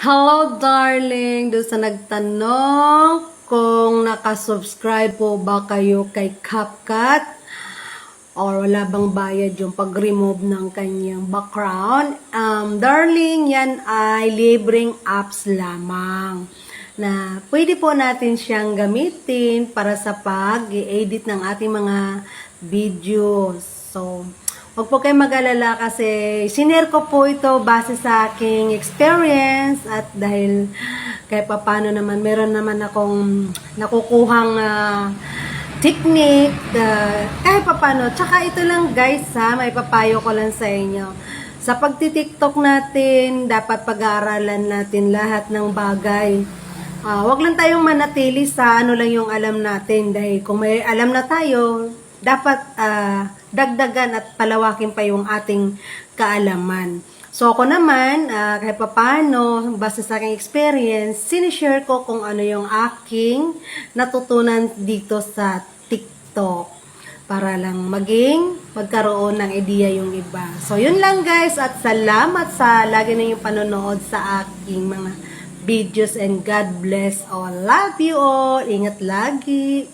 Hello darling, doon sa nagtanong kung nakasubscribe po ba kayo kay CapCut or wala bang bayad yung pag-remove ng kanyang background. Darling, yan ay libreng apps lamang na pwede po natin siyang gamitin para sa pag-i-edit ng ating mga videos. So, huwag po kayo mag-alala kasi sinare ko po ito base sa aking experience at dahil kahit papano naman meron naman akong nakukuhang technique kahit papano. Tsaka ito lang guys may papayo ko lang sa inyo. Sa pagti-TikTok natin, dapat pag-aaralan natin lahat ng bagay. Wag lang tayong manatili sa ano lang yung alam natin dahil kung may alam na tayo, dapat dagdagan at palawakin pa yung ating kaalaman. So ako naman, kahit paano, basta sa aking experience, sinishare ko kung ano yung aking natutunan dito sa TikTok para lang magkaroon ng ideya yung iba. So yun lang guys at salamat sa lagi ninyong panonood sa aking mga videos and God bless all. Love you all. Ingat lagi.